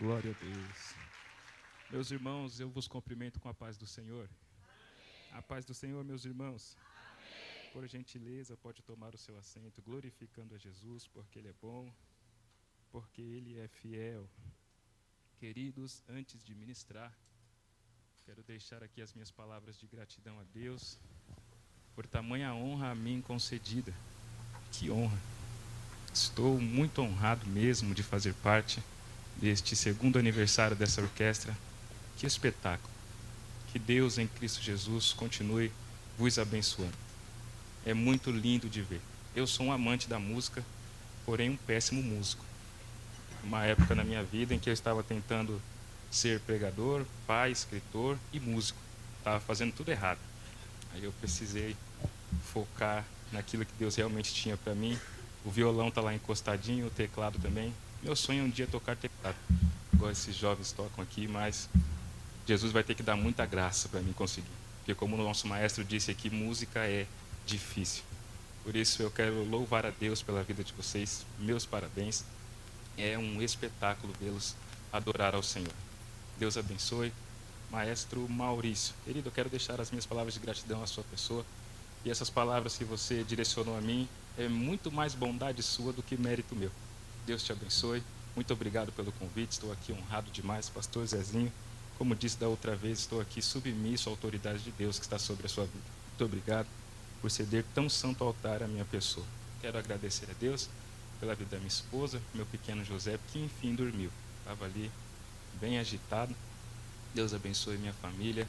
Glória a Deus. Meus irmãos, eu vos cumprimento com a paz do Senhor. A paz do Senhor, meus irmãos. Por gentileza, pode tomar o seu assento, glorificando a Jesus, porque Ele é bom, porque Ele é fiel. Queridos, antes de ministrar, quero deixar aqui as minhas palavras de gratidão a Deus, por tamanha honra a mim concedida. Que honra! Estou muito honrado mesmo de fazer parte deste segundo aniversário dessa orquestra. Que espetáculo! Que Deus em Cristo Jesus continue vos abençoando. É muito lindo de ver. Eu sou um amante da música, porém um péssimo músico. Uma época na minha vida em que eu estava tentando ser pregador, pai, escritor e músico. Estava fazendo tudo errado. Aí eu precisei focar naquilo que Deus realmente tinha para mim. O violão está lá encostadinho, o teclado também. Meu sonho é um dia tocar teclado. Igual esses jovens tocam aqui, mas Jesus vai ter que dar muita graça para mim conseguir. Porque como o nosso maestro disse aqui, música é difícil. Por isso eu quero louvar a Deus pela vida de vocês. Meus parabéns. É um espetáculo vê-los adorar ao Senhor. Deus abençoe. Maestro Maurício. Querido, eu quero deixar as minhas palavras de gratidão à sua pessoa. E essas palavras que você direcionou a mim é muito mais bondade sua do que mérito meu. Deus te abençoe. Muito obrigado pelo convite. Estou aqui honrado demais, pastor Zezinho. Como disse da outra vez, estou aqui submisso à autoridade de Deus que está sobre a sua vida. Muito obrigado por ceder tão santo altar à minha pessoa. Quero agradecer a Deus pela vida da minha esposa, meu pequeno José, que enfim dormiu. Estava ali bem agitado. Deus abençoe minha família,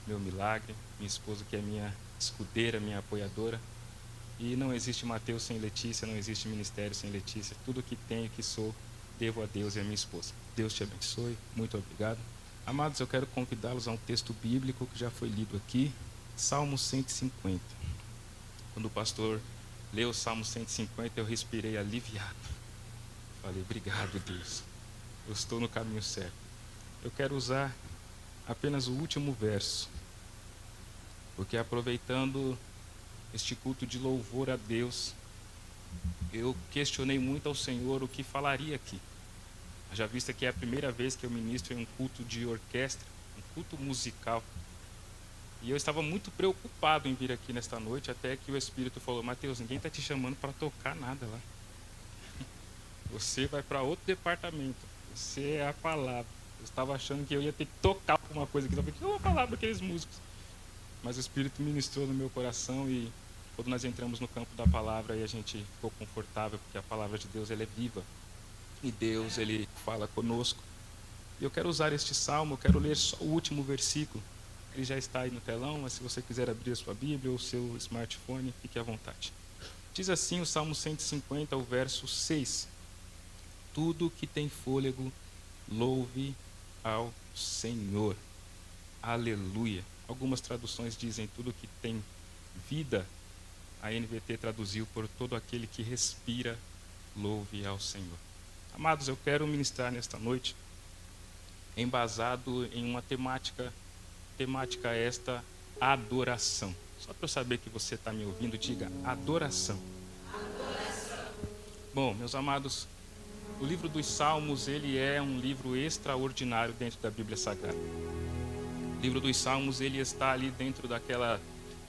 meu milagre, minha esposa que é minha escudeira, minha apoiadora. E não existe Mateus sem Letícia, não existe ministério sem Letícia. Tudo que tenho, que sou, devo a Deus e a minha esposa. Deus te abençoe, muito obrigado. Amados, eu quero convidá-los a um texto bíblico que já foi lido aqui, Salmo 150. Quando o pastor leu o Salmo 150, eu respirei aliviado. Falei, obrigado, Deus. Eu estou no caminho certo. Eu quero usar apenas o último verso, porque aproveitando este culto de louvor a Deus, eu questionei muito ao Senhor o que falaria aqui. Já visto que é a primeira vez que eu ministro em um culto de orquestra, um culto musical. E eu estava muito preocupado em vir aqui nesta noite, até que o Espírito falou, Mateus, ninguém está te chamando para tocar nada lá. Você vai para outro departamento. Você é a palavra. Eu estava achando que eu ia ter que tocar alguma coisa aqui. Eu falei, que é uma palavra aqueles músicos. Mas o Espírito ministrou no meu coração e quando nós entramos no campo da palavra, aí a gente ficou confortável, porque a palavra de Deus ela é viva. E Deus, Ele fala conosco. E eu quero usar este salmo, eu quero ler só o último versículo. Ele já está aí no telão, mas se você quiser abrir a sua Bíblia ou o seu smartphone, fique à vontade. Diz assim o Salmo 150, o verso 6. Tudo que tem fôlego, louve ao Senhor. Aleluia. Algumas traduções dizem tudo que tem vida. A NVT traduziu por todo aquele que respira, louve ao Senhor. Amados, eu quero ministrar nesta noite, embasado em uma temática esta, adoração. Só para eu saber que você está me ouvindo, diga adoração. Adoração. Bom, meus amados, o livro dos Salmos, ele é um livro extraordinário dentro da Bíblia Sagrada. O livro dos Salmos, ele está ali dentro daquela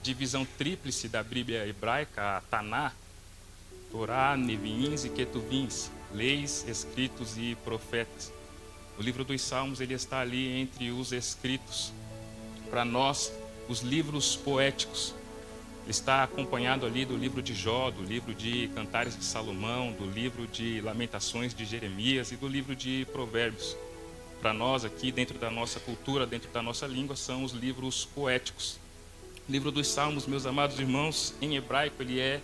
divisão tríplice da Bíblia hebraica, a Taná, Torá, Neviins e Ketuvins, leis, escritos e profetas. O livro dos Salmos, ele está ali entre os escritos. Para nós, os livros poéticos. Está acompanhado ali do livro de Jó, do livro de Cantares de Salomão, do livro de Lamentações de Jeremias e do livro de Provérbios. Para nós aqui, dentro da nossa cultura, dentro da nossa língua, são os livros poéticos. O livro dos Salmos, meus amados irmãos, em hebraico ele é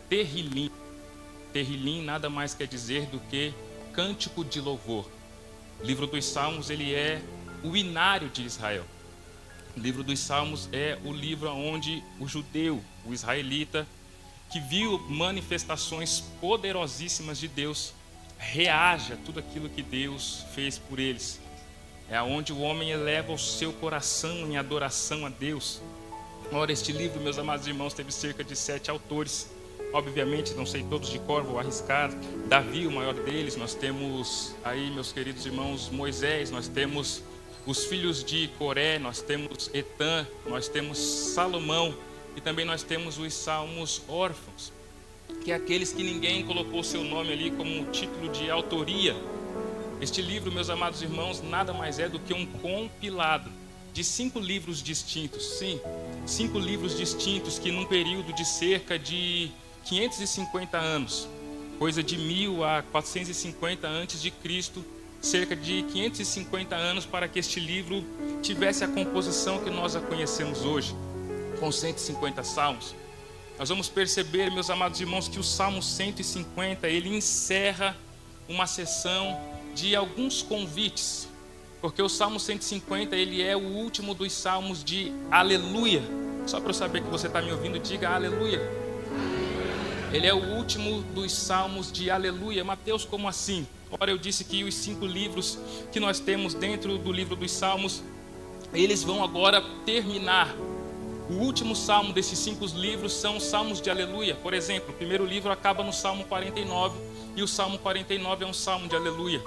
Terrilim. Terrilim nada mais quer dizer do que cântico de louvor. O livro dos Salmos ele é o inário de Israel. O livro dos Salmos é o livro onde o judeu, o israelita, que viu manifestações poderosíssimas de Deus, reage a tudo aquilo que Deus fez por eles. É onde o homem eleva o seu coração em adoração a Deus. Ora, este livro, meus amados irmãos, teve cerca de 7 autores. obviamente, não sei todos de cor, vou arriscar. Davi, o maior deles. Nós temos aí, meus queridos irmãos, Moisés. Nós temos os filhos de Coré. Nós temos Etã. Nós temos Salomão. E também nós temos os salmos órfãos, que é aqueles que ninguém colocou seu nome ali como título de autoria. Este livro, meus amados irmãos, nada mais é do que um compilado de 5 livros distintos. Sim, 5 livros distintos que num período de cerca de 550 anos, coisa de 1000 a 450 antes de Cristo, cerca de 550 anos para que este livro tivesse a composição que nós a conhecemos hoje, com 150 salmos. Nós vamos perceber, meus amados irmãos, que o Salmo 150, ele encerra uma sessão de alguns convites, porque o Salmo 150, ele é o último dos salmos de aleluia. Só para eu saber que você está me ouvindo, diga aleluia. Ele é o último dos salmos de aleluia. Mateus, como assim? Ora, eu disse que os 5 livros que nós temos dentro do livro dos salmos, eles vão agora terminar. O último salmo desses 5 livros são os salmos de aleluia. Por exemplo, o primeiro livro acaba no Salmo 49, e o Salmo 49 é um salmo de aleluia.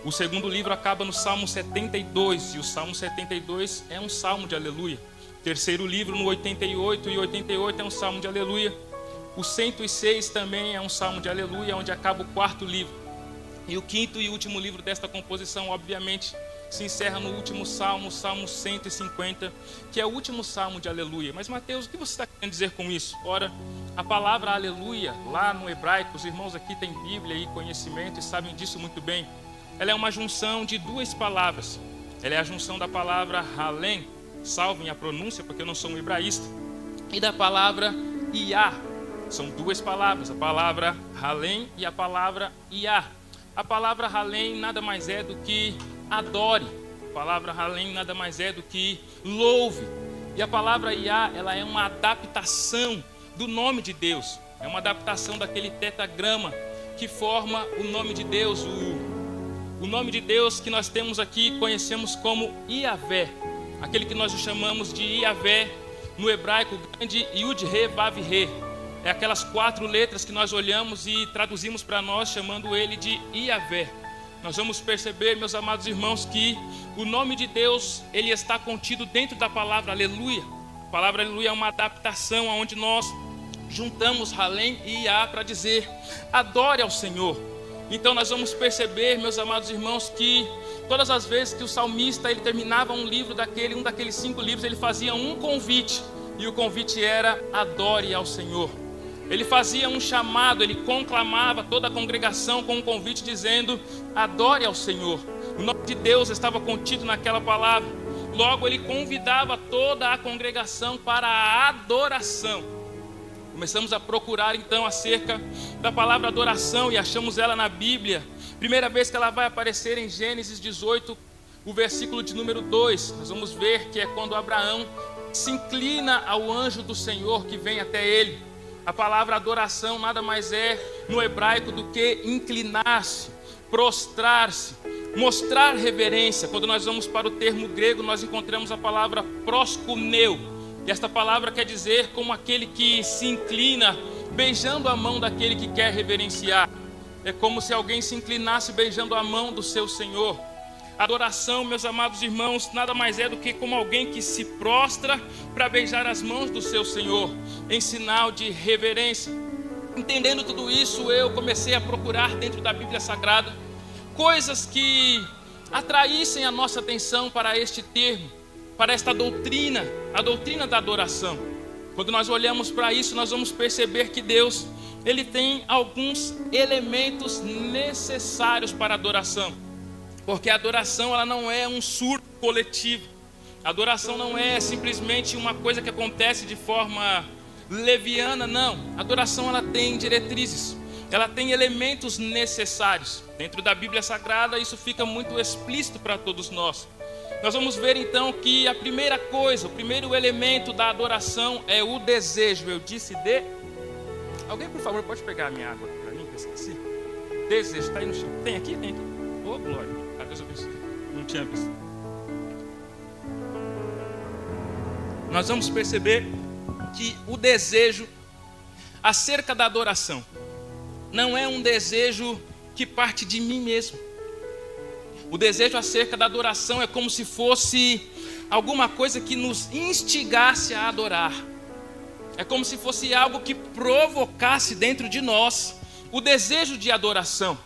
O segundo livro acaba no Salmo 72, e o Salmo 72 é um salmo de aleluia. O terceiro livro no 88, e 88 é um salmo de aleluia. O 106 também é um salmo de aleluia, onde acaba o 4º livro. E o 5º e último livro desta composição, obviamente, se encerra no último salmo, Salmo 150, que é o último salmo de aleluia. Mas Mateus, o que você está querendo dizer com isso? Ora, a palavra aleluia, lá no hebraico, os irmãos aqui têm Bíblia e conhecimento e sabem disso muito bem. Ela é uma junção de 2 palavras. Ela é a junção da palavra halem, salvem a pronúncia porque eu não sou um hebraísta, e da palavra iá. São 2 palavras, a palavra halem e a palavra iá. A palavra halem nada mais é do que adore. A palavra halem nada mais é do que louve. E a palavra iá, ela é uma adaptação do nome de Deus. É uma adaptação daquele tetragrama que forma o nome de Deus. O nome de Deus que nós temos aqui, conhecemos como Iavé. Aquele que nós chamamos de Iavé, no hebraico grande, Yud-He-Vav-He. É aquelas 4 letras que nós olhamos e traduzimos para nós, chamando ele de Iavé. Nós vamos perceber, meus amados irmãos, que o nome de Deus, ele está contido dentro da palavra aleluia. A palavra aleluia é uma adaptação onde nós juntamos halem e iá para dizer adore ao Senhor. Então nós vamos perceber, meus amados irmãos, que todas as vezes que o salmista ele terminava um daqueles 5 livros, ele fazia um convite, e o convite era adore ao Senhor. Ele fazia um chamado, ele conclamava toda a congregação com um convite dizendo adore ao Senhor. O nome de Deus estava contido naquela palavra. Logo ele convidava toda a congregação para a adoração. Começamos a procurar então acerca da palavra adoração e achamos ela na Bíblia. Primeira vez que ela vai aparecer em Gênesis 18, o versículo de número 2. Nós vamos ver que é quando Abraão se inclina ao anjo do Senhor que vem até ele. A palavra adoração nada mais é no hebraico do que inclinar-se, prostrar-se, mostrar reverência. Quando nós vamos para o termo grego, nós encontramos a palavra proskuneu. E esta palavra quer dizer como aquele que se inclina, beijando a mão daquele que quer reverenciar. É como se alguém se inclinasse beijando a mão do seu Senhor. Adoração, meus amados irmãos, nada mais é do que como alguém que se prostra para beijar as mãos do seu Senhor, em sinal de reverência. Entendendo tudo isso, eu comecei a procurar dentro da Bíblia Sagrada coisas que atraíssem a nossa atenção para este termo, para esta doutrina, a doutrina da adoração. Quando nós olhamos para isso, nós vamos perceber que Deus, ele tem alguns elementos necessários para a adoração. Porque a adoração, ela não é um surto coletivo. A adoração não é simplesmente uma coisa que acontece de forma leviana, não. A adoração, ela tem diretrizes, ela tem elementos necessários. Dentro da Bíblia Sagrada, isso fica muito explícito para todos nós. Nós vamos ver então que a primeira coisa, o primeiro elemento da adoração é o desejo. Eu disse de... Alguém, por favor, pode pegar a minha água para mim, que eu esqueci? Desejo, está aí no chão. Tem aqui? Tem aqui. Oh, glória. Deus abençoe. Não tinha visto. Nós vamos perceber que o desejo, acerca da adoração não é um desejo que parte de mim mesmo. O desejo acerca da adoração é como se fosse alguma coisa que nos instigasse a adorar. É como se fosse algo que provocasse dentro de nós o desejo de adoração.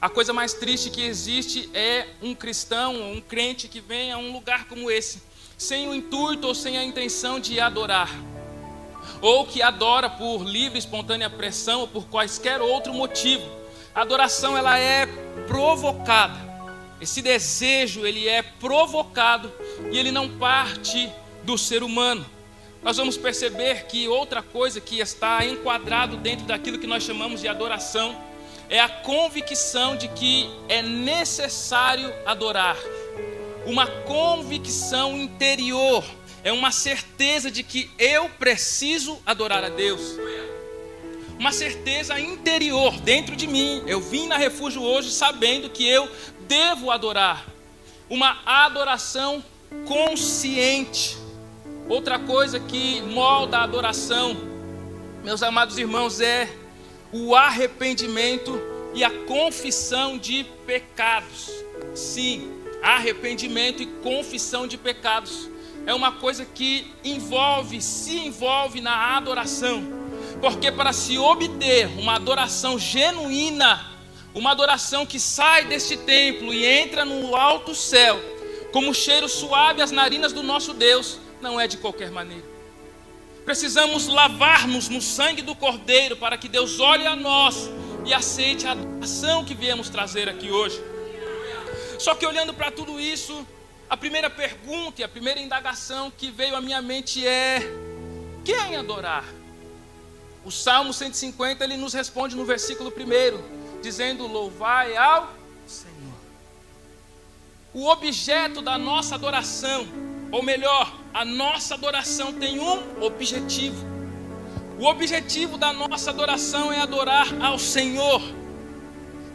A coisa mais triste que existe é um cristão, um crente que vem a um lugar como esse, sem o intuito ou sem a intenção de adorar. Ou que adora por livre e espontânea pressão ou por quaisquer outro motivo. A adoração, ela é provocada. Esse desejo, ele é provocado e ele não parte do ser humano. Nós vamos perceber que outra coisa que está enquadrado dentro daquilo que nós chamamos de adoração é a convicção de que é necessário adorar. Uma convicção interior, é uma certeza de que eu preciso adorar a Deus. Uma certeza interior dentro de mim. Eu vim na Refúgio hoje sabendo que eu devo adorar. Uma adoração consciente. Outra coisa que molda a adoração, meus amados irmãos, é o arrependimento e a confissão de pecados. Sim, arrependimento e confissão de pecados é uma coisa que se envolve na adoração. Porque para se obter uma adoração genuína, uma adoração que sai deste templo e entra no alto céu, como cheiro suave às narinas do nosso Deus, não é de qualquer maneira. Precisamos lavar-nos no sangue do Cordeiro para que Deus olhe a nós e aceite a adoração que viemos trazer aqui hoje. Só que olhando para tudo isso, a primeira pergunta e a primeira indagação que veio à minha mente é: quem adorar? O Salmo 150, ele nos responde no versículo 1, dizendo: louvai ao Senhor. O objeto da nossa adoração, ou melhor, a nossa adoração tem um objetivo. O objetivo da nossa adoração é adorar ao Senhor.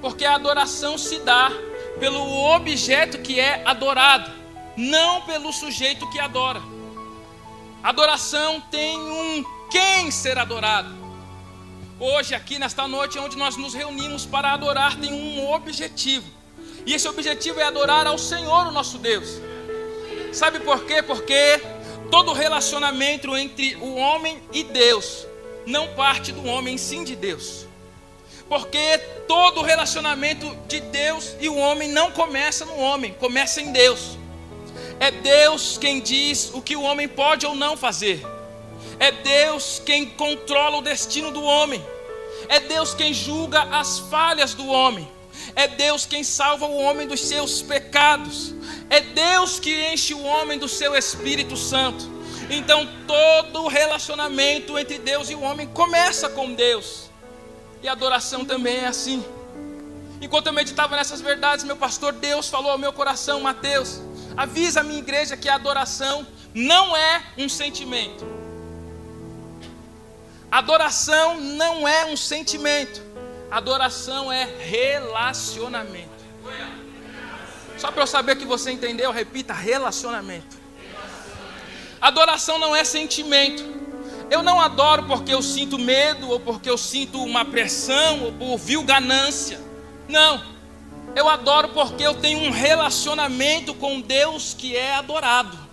Porque a adoração se dá pelo objeto que é adorado, não pelo sujeito que adora. A adoração tem um quem ser adorado. Hoje, aqui nesta noite, onde nós nos reunimos para adorar, tem um objetivo. E esse objetivo é adorar ao Senhor, o nosso Deus. Sabe por quê? Porque todo relacionamento entre o homem e Deus não parte do homem, sim de Deus. Porque todo relacionamento de Deus e o homem não começa no homem, começa em Deus. É Deus quem diz o que o homem pode ou não fazer. É Deus quem controla o destino do homem. É Deus quem julga as falhas do homem. É Deus quem salva o homem dos seus pecados. É Deus que enche o homem do seu Espírito Santo. Então todo relacionamento entre Deus e o homem começa com Deus. E a adoração também é assim. Enquanto eu meditava nessas verdades, meu pastor Deus falou ao meu coração: Mateus, avisa a minha igreja que a adoração não é um sentimento. Adoração não é um sentimento. Adoração é relacionamento. Só para eu saber que você entendeu, repita: relacionamento. Adoração não é sentimento. Eu não adoro porque eu sinto medo, ou porque eu sinto uma pressão, ou por vil ganância. Não. Eu adoro porque eu tenho um relacionamento com Deus que é adorado.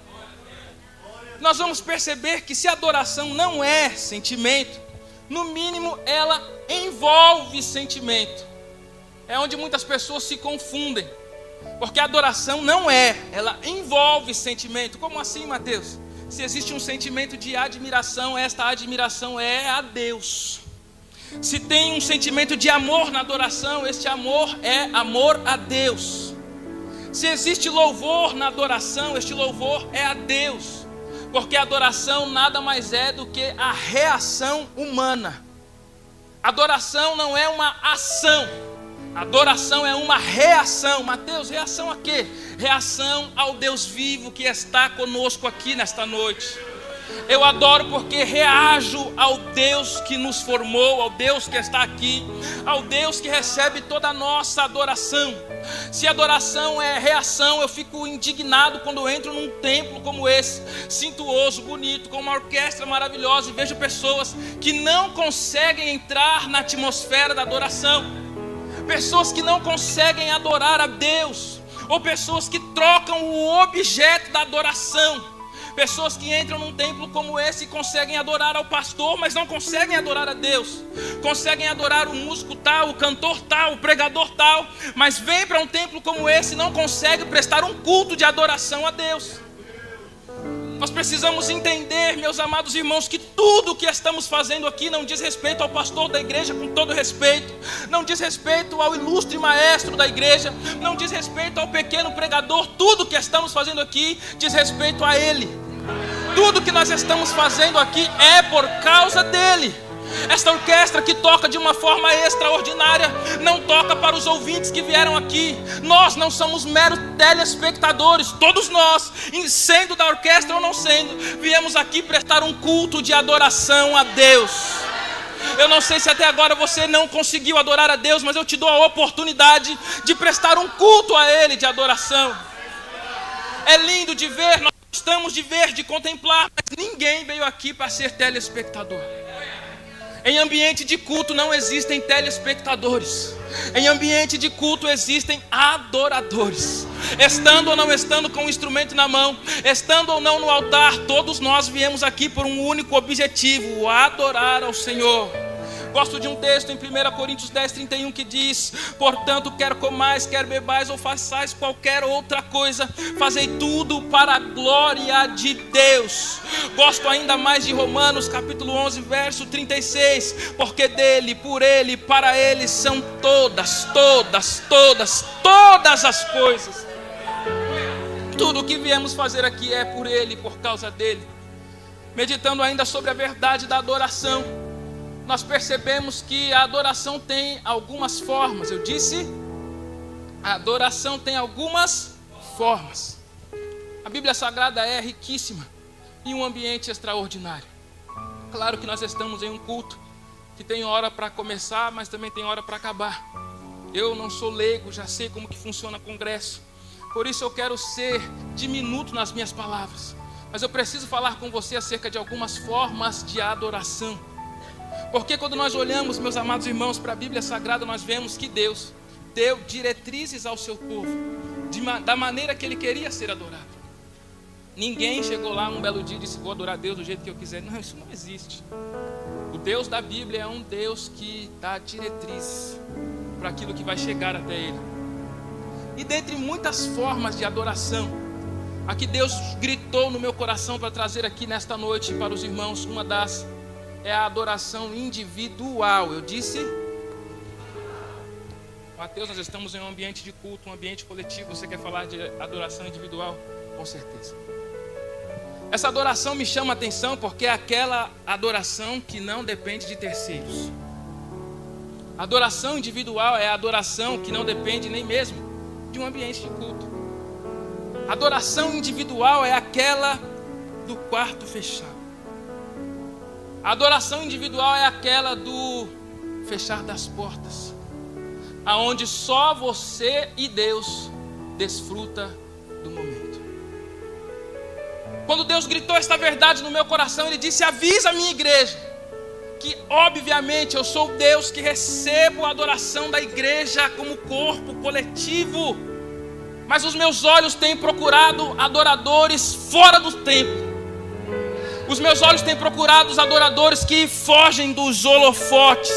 Nós vamos perceber que se a adoração não é sentimento, no mínimo ela envolve sentimento. É onde muitas pessoas se confundem. Porque a adoração não ela envolve sentimento. Como assim, Mateus? Se existe um sentimento de admiração, esta admiração é a Deus. Se tem um sentimento de amor na adoração, este amor é amor a Deus. Se existe louvor na adoração, este louvor é a Deus. Porque a adoração nada mais é do que a reação humana. Adoração não é uma ação. Adoração é uma reação. Mateus, reação a quê? Reação ao Deus vivo que está conosco aqui nesta noite. Eu adoro porque reajo ao Deus que nos formou, ao Deus que está aqui, ao Deus que recebe toda a nossa adoração. Se adoração é reação, eu fico indignado quando eu entro num templo como esse, suntuoso, bonito, com uma orquestra maravilhosa, e vejo pessoas que não conseguem entrar na atmosfera da adoração, pessoas que não conseguem adorar a Deus, ou pessoas que trocam o objeto da adoração. Pessoas que entram num templo como esse e conseguem adorar ao pastor, mas não conseguem adorar a Deus. Conseguem adorar o músico tal, o cantor tal, o pregador tal, mas vem para um templo como esse e não consegue prestar um culto de adoração a Deus. Nós precisamos entender, meus amados irmãos, que tudo o que estamos fazendo aqui não diz respeito ao pastor da igreja, com todo respeito, não diz respeito ao ilustre maestro da igreja, não diz respeito ao pequeno pregador. Tudo o que estamos fazendo aqui diz respeito a Ele. Tudo que nós estamos fazendo aqui é por causa dEle. Esta orquestra que toca de uma forma extraordinária não toca para os ouvintes que vieram aqui. Nós não somos meros telespectadores. Todos nós, sendo da orquestra ou não sendo, viemos aqui prestar um culto de adoração a Deus. Eu não sei se até agora você não conseguiu adorar a Deus, mas eu te dou a oportunidade de prestar um culto a Ele de adoração. É lindo de ver, nós gostamos de ver, de contemplar, mas ninguém veio aqui para ser telespectador. Em ambiente de culto não existem telespectadores. Em ambiente de culto existem adoradores. Estando ou não estando com o instrumento na mão, estando ou não no altar, todos nós viemos aqui por um único objetivo: adorar ao Senhor. Gosto de um texto em 1 Coríntios 10, 31 que diz: portanto, quer comais, quer bebais ou façais qualquer outra coisa, fazei tudo para a glória de Deus. Gosto ainda mais de Romanos capítulo 11, verso 36, porque dele, por ele, para ele são todas as coisas. Tudo o que viemos fazer aqui é por ele, por causa dele. Meditando ainda sobre a verdade da adoração, nós percebemos que a adoração tem algumas formas. Eu disse, a adoração tem algumas formas. A Bíblia Sagrada é riquíssima em um ambiente extraordinário. Claro que nós estamos em um culto que tem hora para começar, mas também tem hora para acabar. Eu não sou leigo, já sei como que funciona congresso. Por isso eu quero ser diminuto nas minhas palavras. Mas eu preciso falar com você acerca de algumas formas de adoração. Porque quando nós olhamos, meus amados irmãos, para a Bíblia Sagrada, nós vemos que Deus deu diretrizes ao seu povo, da maneira que Ele queria ser adorado. Ninguém chegou lá um belo dia e disse: vou adorar Deus do jeito que eu quiser. Não, isso não existe. O Deus da Bíblia é um Deus que dá diretrizes para aquilo que vai chegar até Ele. E dentre muitas formas de adoração, a que Deus gritou no meu coração para trazer aqui nesta noite para os irmãos, uma das é a adoração individual. Eu disse, Mateus, nós estamos em um ambiente de culto, um ambiente coletivo. Você quer falar de adoração individual? Com certeza. Essa adoração me chama a atenção porque é aquela adoração que não depende de terceiros. A adoração individual é a adoração que não depende nem mesmo de um ambiente de culto. A adoração individual é aquela do quarto fechado. A adoração individual é aquela do fechar das portas, aonde só você e Deus desfruta do momento. Quando Deus gritou esta verdade no meu coração, Ele disse: avisa a minha igreja que obviamente eu sou Deus que recebo a adoração da igreja como corpo coletivo, mas os meus olhos têm procurado adoradores fora do templo. Os meus olhos têm procurado os adoradores que fogem dos holofotes,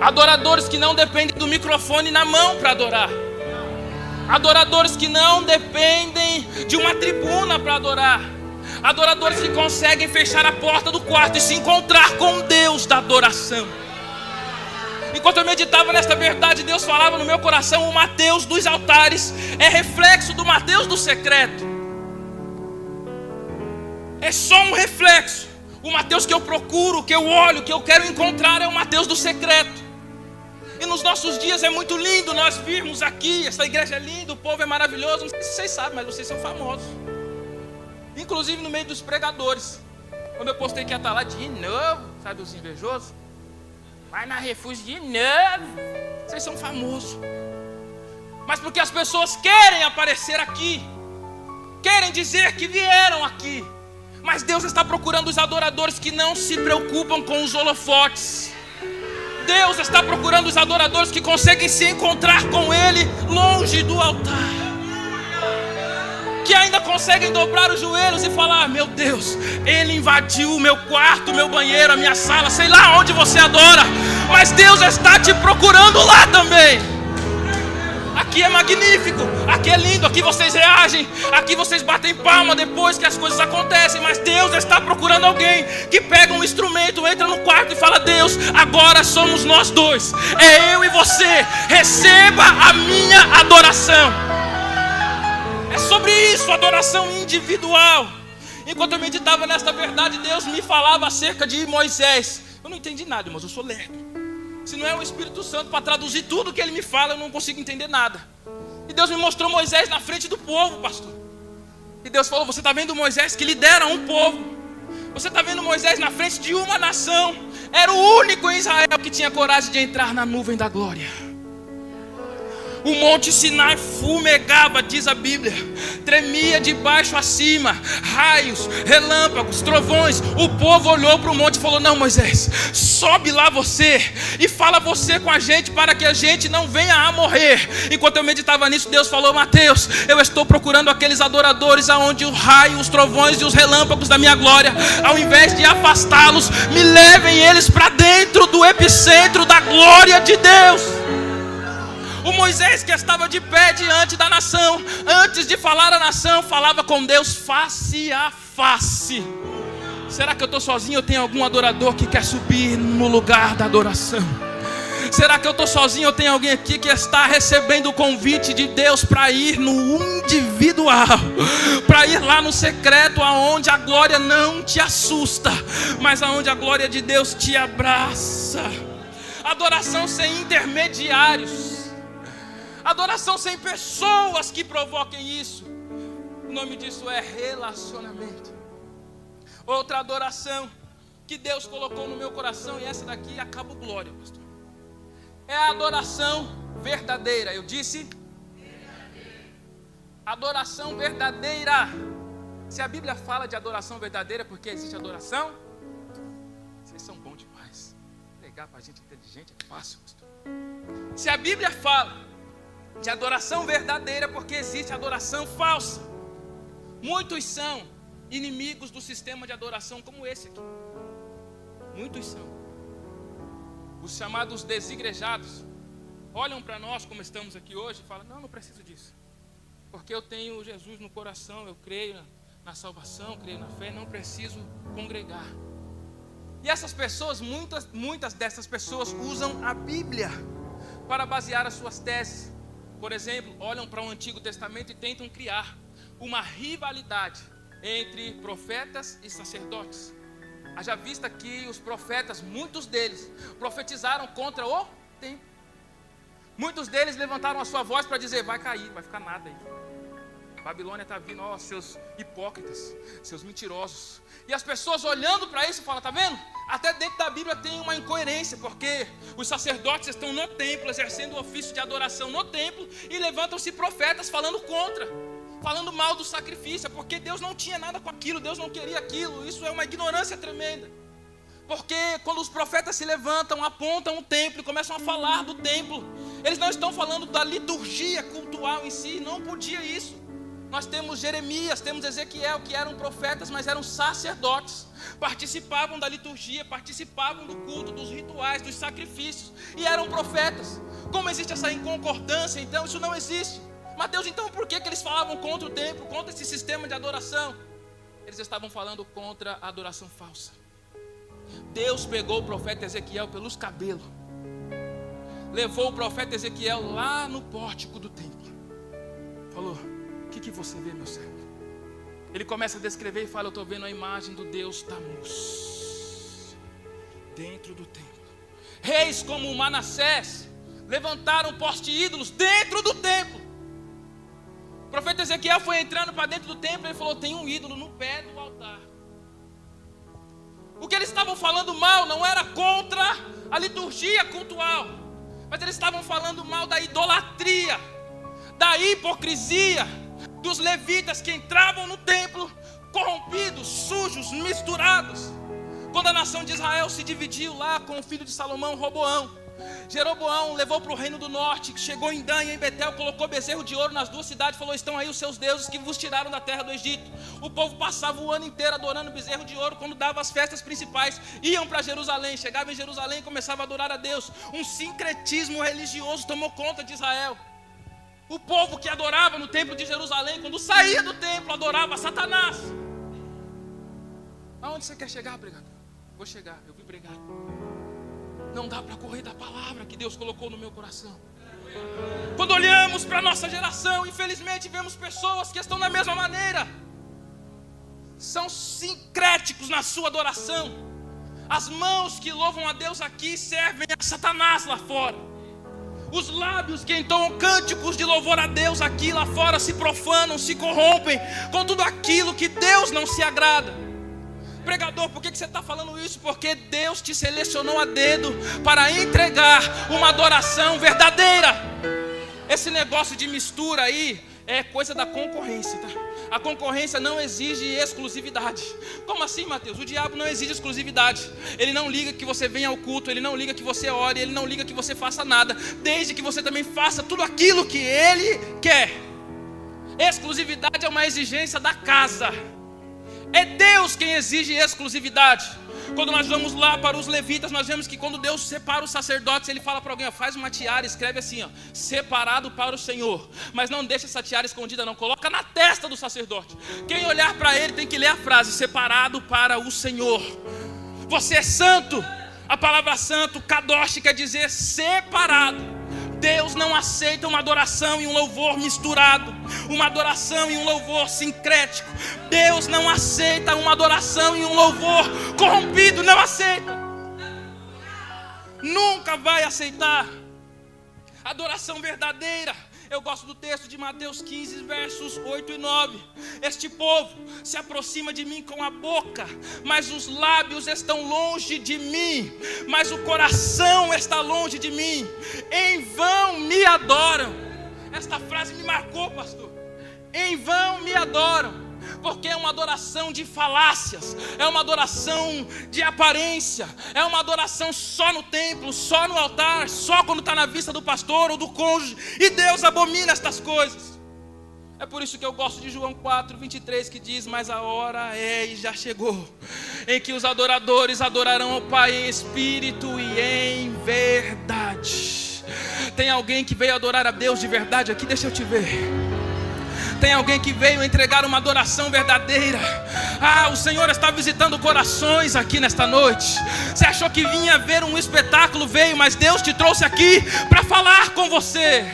adoradores que não dependem do microfone na mão para adorar, adoradores que não dependem de uma tribuna para adorar, adoradores que conseguem fechar a porta do quarto e se encontrar com Deus da adoração. Enquanto eu meditava nesta verdade, Deus falava no meu coração: o Mateus dos altares é reflexo do Mateus do secreto. É só um reflexo. O Mateus que eu procuro, que eu olho, que eu quero encontrar é o Mateus do secreto. E nos nossos dias é muito lindo nós virmos aqui, essa igreja é linda, o povo é maravilhoso. Não sei se vocês sabem, mas vocês são famosos. Inclusive no meio dos pregadores. Quando eu postei que ia estar lá de novo, sabe os invejosos? Vai na Refúgio de novo. Vocês são famosos. Mas porque as pessoas querem aparecer aqui, querem dizer que vieram aqui. Mas Deus está procurando os adoradores que não se preocupam com os holofotes. Deus está procurando os adoradores que conseguem se encontrar com Ele longe do altar, que ainda conseguem dobrar os joelhos e falar: meu Deus, Ele invadiu o meu quarto, o meu banheiro, a minha sala, sei lá onde você adora, mas Deus está te procurando lá também. Aqui é magnífico, aqui é lindo, aqui vocês reagem, aqui vocês batem palma depois que as coisas acontecem, mas Deus está procurando alguém que pega um instrumento, entra no quarto e fala: Deus, agora somos nós dois, é eu e você, receba a minha adoração. É sobre isso, adoração individual. Enquanto eu meditava nesta verdade, Deus me falava acerca de Moisés. Eu não entendi nada, irmãos, eu sou lerdo. Se não é o Espírito Santo para traduzir tudo que ele me fala, eu não consigo entender nada. E Deus me mostrou Moisés na frente do povo, pastor. E Deus falou: você está vendo Moisés que lidera um povo. Você está vendo Moisés na frente de uma nação. Era o único em Israel que tinha coragem de entrar na nuvem da glória. O monte Sinai fumegava, diz a Bíblia, tremia de baixo a cima, raios, relâmpagos, trovões. O povo olhou para o monte e falou: não, Moisés, sobe lá você e fala você com a gente para que a gente não venha a morrer. Enquanto eu meditava nisso, Deus falou: Mateus, eu estou procurando aqueles adoradores aonde o raio, os trovões e os relâmpagos da minha glória, ao invés de afastá-los, me levem eles para dentro do epicentro da glória de Deus. O Moisés, que estava de pé diante da nação, antes de falar à nação, falava com Deus face a face. Será que eu estou sozinho ou tem algum adorador que quer subir no lugar da adoração? Será que eu estou sozinho ou tem alguém aqui que está recebendo o convite de Deus para ir no individual, para ir lá no secreto, aonde a glória não te assusta, mas aonde a glória de Deus te abraça? Adoração sem intermediários, adoração sem pessoas que provoquem isso. O nome disso é relacionamento. Outra adoração que Deus colocou no meu coração, e essa daqui acaba o glória, pastor, é a adoração verdadeira. Eu disse adoração verdadeira. Se a Bíblia fala de adoração verdadeira, porque existe adoração, vocês são bons demais. Pregar para gente inteligente é fácil, pastor. Se a Bíblia fala de adoração verdadeira, porque existe adoração falsa. Muitos são inimigos do sistema de adoração como esse aqui. Muitos são. Os chamados desigrejados olham para nós como estamos aqui hoje e falam: não preciso disso, porque eu tenho Jesus no coração, eu creio na salvação, creio na fé, não preciso congregar. E essas pessoas, muitas dessas pessoas usam a Bíblia para basear as suas teses. Por exemplo, olham para o Antigo Testamento e tentam criar uma rivalidade entre profetas e sacerdotes. Haja vista que os profetas, muitos deles, profetizaram contra o templo. Muitos deles levantaram a sua voz para dizer: vai cair, vai ficar nada aí. A Babilônia está vindo, ó, seus hipócritas, seus mentirosos. E as pessoas olhando para isso falam: está vendo? Até dentro da Bíblia tem uma incoerência, porque os sacerdotes estão no templo, exercendo o ofício de adoração no templo, e levantam-se profetas falando contra, falando mal do sacrifício, porque Deus não tinha nada com aquilo, Deus não queria aquilo. Isso é uma ignorância tremenda. Porque quando os profetas se levantam, apontam o templo e começam a falar do templo, eles não estão falando da liturgia cultual em si, não podia isso. Nós temos Jeremias, temos Ezequiel, que eram profetas, mas eram sacerdotes. Participavam da liturgia, participavam do culto, dos rituais, dos sacrifícios, e eram profetas. Como existe essa inconcordância, então? Isso não existe. Mateus, então, por que eles falavam contra o templo, contra esse sistema de adoração? Eles estavam falando contra a adoração falsa. Deus pegou o profeta Ezequiel pelos cabelos, levou o profeta Ezequiel lá no pórtico do templo, falou: o que você vê, meu servo? Ele começa a descrever e fala: eu estou vendo a imagem do Deus Tammuz dentro do templo. Reis como Manassés levantaram poste ídolos dentro do templo. O profeta Ezequiel foi entrando para dentro do templo e ele falou: tem um ídolo no pé do altar. O que eles estavam falando mal não era contra a liturgia cultual, mas eles estavam falando mal da idolatria, da hipocrisia dos levitas que entravam no templo corrompidos, sujos, misturados. Quando a nação de Israel se dividiu lá com o filho de Salomão, Roboão, Jeroboão levou para o reino do norte, chegou em Dan e em Betel, colocou bezerro de ouro nas duas cidades, falou: estão aí os seus deuses que vos tiraram da terra do Egito. O povo passava o ano inteiro adorando bezerro de ouro. Quando dava as festas principais, iam para Jerusalém, chegavam em Jerusalém e começavam a adorar a Deus. Um sincretismo religioso tomou conta de Israel. O povo que adorava no templo de Jerusalém, quando saía do templo, adorava Satanás. Aonde você quer chegar, pregador? Vou chegar, eu vim pregar. Não dá para correr da palavra que Deus colocou no meu coração. Quando olhamos para a nossa geração, infelizmente vemos pessoas que estão da mesma maneira. São sincréticos na sua adoração. As mãos que louvam a Deus aqui servem a Satanás lá fora. Os lábios que entoam cânticos de louvor a Deus aqui lá fora se profanam, se corrompem com tudo aquilo que Deus não se agrada. Pregador, por que você está falando isso? Porque Deus te selecionou a dedo para entregar uma adoração verdadeira. Esse negócio de mistura aí é coisa da concorrência, tá? A concorrência não exige exclusividade. Como assim, Mateus? O diabo não exige exclusividade. Ele não liga que você venha ao culto, ele não liga que você ore, ele não liga que você faça nada, desde que você também faça tudo aquilo que ele quer. Exclusividade é uma exigência da casa. É Deus quem exige exclusividade. Quando nós vamos lá para os levitas, nós vemos que quando Deus separa os sacerdotes, Ele fala para alguém: ó, faz uma tiara, escreve assim, ó, separado para o Senhor. Mas não deixa essa tiara escondida não, coloca na testa do sacerdote. Quem olhar para ele tem que ler a frase: separado para o Senhor. Você é santo. A palavra santo, kadosh, quer dizer separado. Deus não aceita uma adoração e um louvor misturado, uma adoração e um louvor sincrético. Deus não aceita uma adoração e um louvor corrompido, não aceita. Nunca vai aceitar. Adoração verdadeira. Eu gosto do texto de Mateus 15, versos 8 e 9. Este povo se aproxima de mim com a boca, mas os lábios estão longe de mim, mas o coração está longe de mim. Em vão me adoram. Esta frase me marcou, pastor. Em vão me adoram. Porque é uma adoração de falácias, é uma adoração de aparência, é uma adoração só no templo, só no altar, só quando está na vista do pastor ou do cônjuge, e Deus abomina estas coisas. É por isso que eu gosto de João 4, 23, que diz: mas a hora é e já chegou, em que os adoradores adorarão ao Pai em espírito e em verdade. Tem alguém que veio adorar a Deus de verdade aqui? Deixa eu te ver. Tem alguém que veio entregar uma adoração verdadeira. Ah, o Senhor está visitando corações aqui nesta noite. Você achou que vinha ver um espetáculo? Veio, mas Deus te trouxe aqui para falar com você.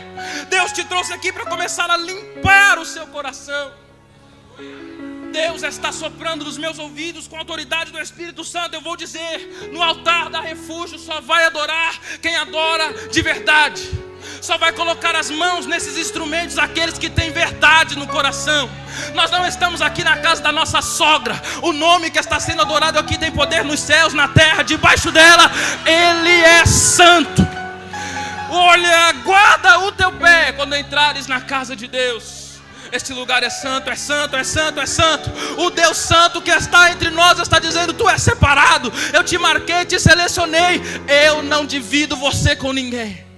Deus te trouxe aqui para começar a limpar o seu coração. Deus está soprando nos meus ouvidos com a autoridade do Espírito Santo. Eu vou dizer: no altar da Refúgio só vai adorar quem adora de verdade. Só vai colocar as mãos nesses instrumentos aqueles que têm verdade no coração. Nós não estamos aqui na casa da nossa sogra. O nome que está sendo adorado aqui tem poder nos céus, na terra, debaixo dela. Ele é santo. Olha, guarda o teu pé quando entrares na casa de Deus. Este lugar é santo, é santo, é santo, é santo. O Deus santo que está entre nós está dizendo: tu és separado, eu te marquei, te selecionei. Eu não divido você com ninguém.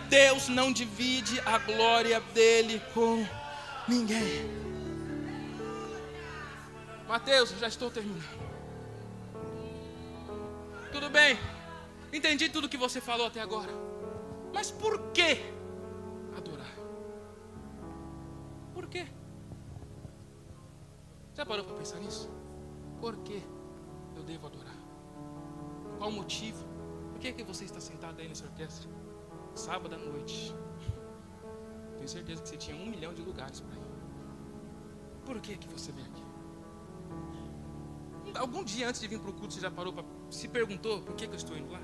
Deus não divide a glória dele com ninguém. Mateus, já estou terminando. Tudo bem, entendi tudo que você falou até agora. Mas por que adorar? Por quê? Já parou para pensar nisso? Por que eu devo adorar? Qual o motivo? Por que você está sentado aí nessa orquestra? Sábado à noite. Tenho certeza que você tinha 1 milhão de lugares para ir. Por que você vem aqui? Algum dia antes de vir para o culto, você já parou para se perguntou por que eu estou indo lá?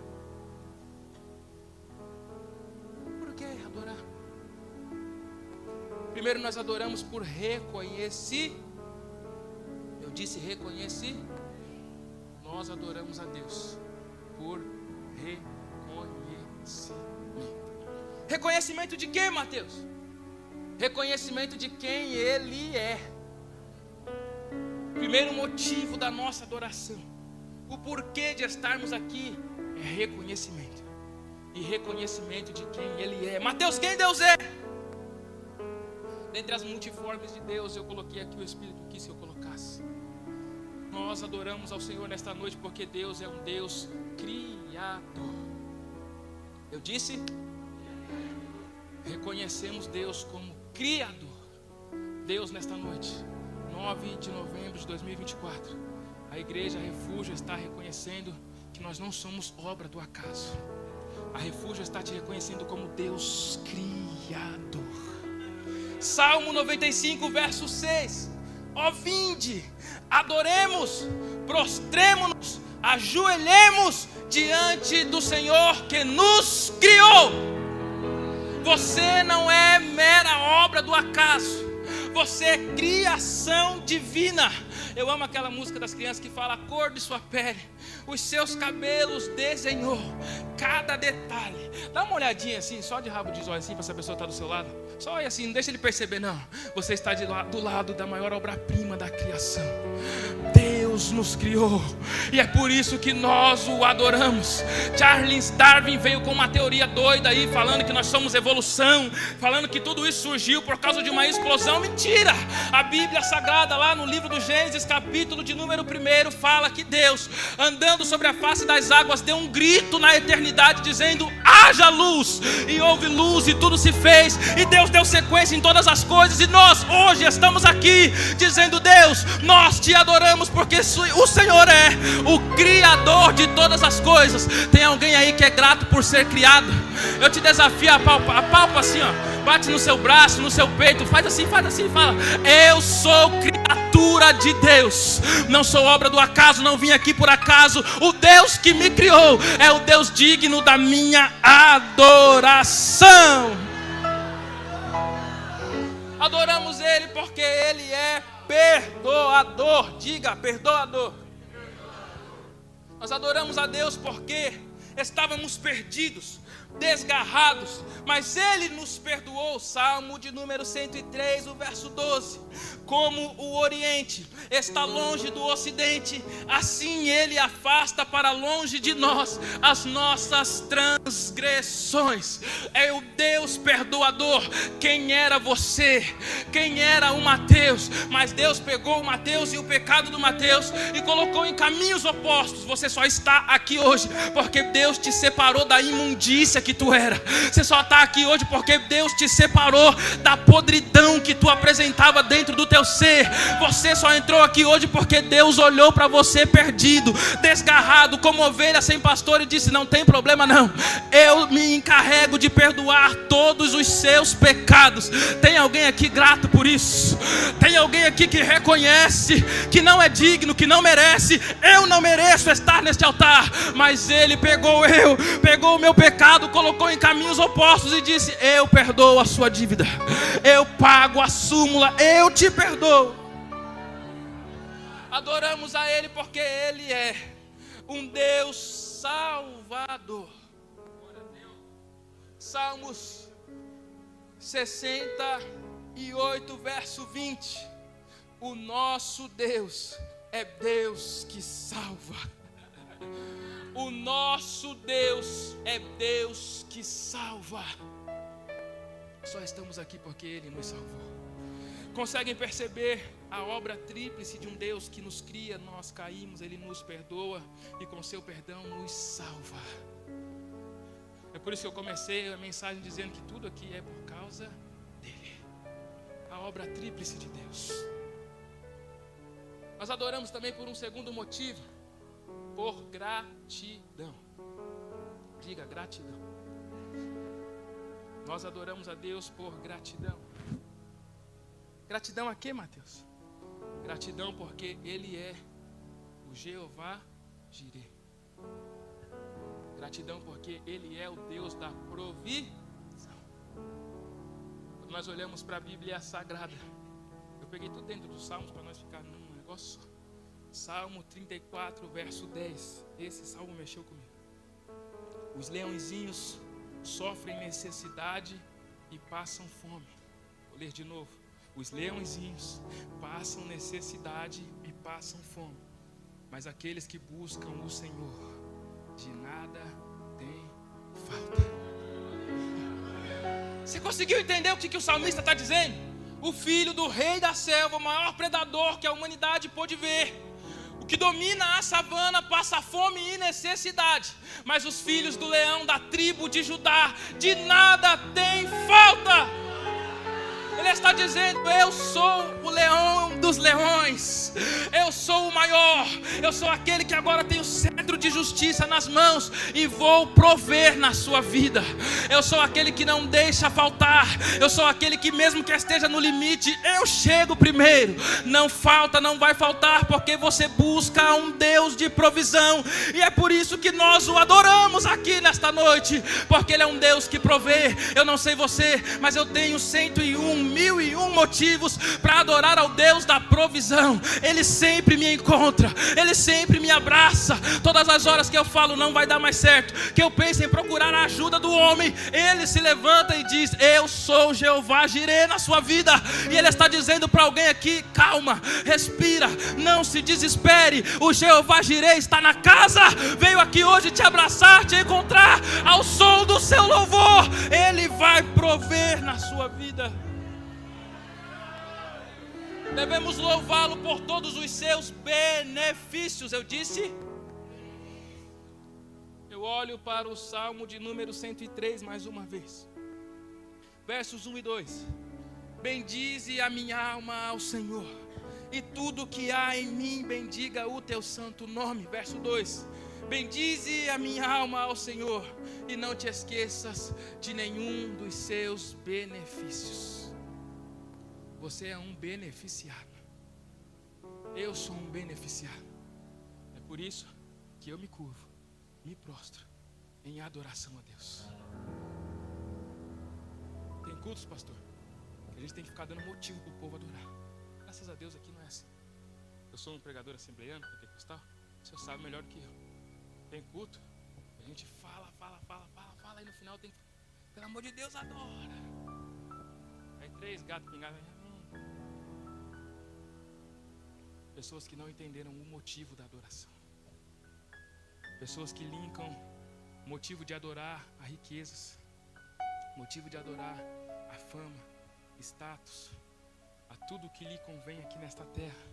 Por que adorar? Primeiro nós adoramos por reconhecer. Eu disse reconhecer. Nós adoramos a Deus por reconhecimento. Reconhecimento de quê, Mateus? Reconhecimento de quem Ele é. Primeiro motivo da nossa adoração, o porquê de estarmos aqui, é reconhecimento. E reconhecimento de quem Ele é. Mateus, quem Deus é? Dentre as multiformes de Deus, eu coloquei aqui, o Espírito quis que eu colocasse. Nós adoramos ao Senhor nesta noite porque Deus é um Deus criador. Eu disse, reconhecemos Deus como criador. Deus, nesta noite, 9 de novembro de 2024, a Igreja Refúgio está reconhecendo que nós não somos obra do acaso. A Refúgio está te reconhecendo como Deus criador. Salmo 95, verso 6. Ó vinde, adoremos, prostremo-nos, ajoelhemos diante do Senhor que nos criou. Você não é mera obra do acaso. Você é criação divina. Eu amo aquela música das crianças que fala: a cor de sua pele, os seus cabelos desenhou, cada detalhe. Dá uma olhadinha assim, só de rabo de olho assim, para essa pessoa estar do seu lado. Só olha assim, não deixa ele perceber não. Você está do lado da maior obra-prima da criação. Deus nos criou, e é por isso que nós o adoramos. Charles Darwin veio com uma teoria doida aí, falando que nós somos evolução, falando que tudo isso surgiu por causa de uma explosão. Mentira! A Bíblia Sagrada, lá no livro do Gênesis, capítulo de número 1, fala que Deus, andando sobre a face das águas, deu um grito na eternidade, dizendo: haja luz, e houve luz, e tudo se fez. E Deus deu sequência em todas as coisas, e nós hoje estamos aqui dizendo: Deus, nós te adoramos porque o Senhor é o criador de todas as coisas. Tem alguém aí que é grato por ser criado? Eu te desafio a palpa assim, ó, bate no seu braço, no seu peito, faz assim, fala: eu sou criatura de Deus, não sou obra do acaso, não vim aqui por acaso. O Deus que me criou é o Deus digno da minha adoração. Adoramos Ele porque Ele é perdoador. Diga, perdoador. Nós adoramos a Deus porque estávamos perdidos, desgarrados, mas Ele nos perdoou. Salmo de número 103, o verso 12. Como o Oriente está longe do Ocidente, assim Ele afasta para longe de nós as nossas transgressões. É o Deus perdoador. Quem era você? Quem era o Mateus? Mas Deus pegou o Mateus e o pecado do Mateus e colocou em caminhos opostos. Você só está aqui hoje porque Deus te separou da imundícia que tu era. Você só está aqui hoje porque Deus te separou da podridão que tu apresentava dentro do teu ser. Você só entrou aqui hoje porque Deus olhou para você perdido, desgarrado, como ovelha sem pastor, e disse: não tem problema não, eu me encarrego de perdoar todos os seus pecados. Tem alguém aqui grato por isso? Tem alguém aqui que reconhece que não é digno, que não merece? Eu não mereço estar neste altar, mas Ele pegou o meu pecado, colocou em caminhos opostos e disse: eu perdoo a sua dívida, eu pago a súmula, eu te perdoo. Adoramos a Ele porque Ele é um Deus salvador. Salmos 68, verso 20. O nosso Deus é Deus que salva. O nosso Deus é Deus que salva. Só estamos aqui porque Ele nos salvou. Conseguem perceber a obra tríplice de um Deus que nos cria? Nós caímos, Ele nos perdoa e com seu perdão nos salva. É por isso que eu comecei a mensagem dizendo que tudo aqui é por causa dEle. A obra tríplice de Deus. Nós adoramos também por um segundo motivo: por gratidão. Diga, gratidão. Nós adoramos a Deus por gratidão. Gratidão a quê, Mateus? Gratidão porque Ele é o Jeová Jireh. Gratidão porque Ele é o Deus da provisão. Quando nós olhamos para a Bíblia Sagrada, eu peguei tudo dentro dos Salmos para nós ficar num negócio só. Salmo 34, verso 10. Esse salmo mexeu comigo. Os leõezinhos sofrem necessidade e passam fome. Vou ler de novo. Os leõezinhos passam necessidade e passam fome, mas aqueles que buscam o Senhor, de nada tem falta. Você conseguiu entender o que o salmista está dizendo? O filho do rei da selva, o maior predador que a humanidade pôde ver, o que domina a savana, passa fome e necessidade, mas os filhos do leão da tribo de Judá, de nada tem falta. Ele está dizendo: eu sou o leão dos leões, eu sou o maior, eu sou aquele que agora tem o cetro de justiça nas mãos e vou prover na sua vida. Eu sou aquele que não deixa faltar, eu sou aquele que mesmo que esteja no limite, eu chego primeiro. Não falta, não vai faltar, porque você busca um Deus de provisão, e é por isso que nós o adoramos aqui nesta noite, porque Ele é um Deus que provê. Eu não sei você, mas eu tenho 101 motivos para adorar ao Deus da provisão. Ele sempre me encontra, Ele sempre me abraça. Todas as horas que eu falo não vai dar mais certo, que eu penso em procurar a ajuda do homem, Ele se levanta e diz: eu sou Jeová Jireh na sua vida. E Ele está dizendo para alguém aqui: calma, respira, não se desespere. O Jeová Jireh está na casa, veio aqui hoje te abraçar, te encontrar ao som do seu louvor. Ele vai prover na sua vida. Devemos louvá-lo por todos os seus benefícios. Eu disse. Eu olho para o Salmo de número 103 mais uma vez. Versos 1 e 2. Bendize a minha alma ao Senhor, e tudo que há em mim bendiga o teu santo nome. Verso 2. Bendize a minha alma ao Senhor, e não te esqueças de nenhum dos seus benefícios. Você é um beneficiado. Eu sou um beneficiado. É por isso que eu me curvo, me prostro em adoração a Deus. Tem cultos, pastor, que a gente tem que ficar dando motivo para o povo adorar. Graças a Deus aqui não é assim. Eu sou um pregador assembleiano, pentecostal. O senhor sabe melhor do que eu. Tem culto, a gente fala, e no final tem, pelo amor de Deus, adora. Aí 3 gatos pingados. Pessoas que não entenderam o motivo da adoração. Pessoas que linkam motivo de adorar a riquezas, motivo de adorar a fama, status, a tudo que lhe convém aqui nesta terra.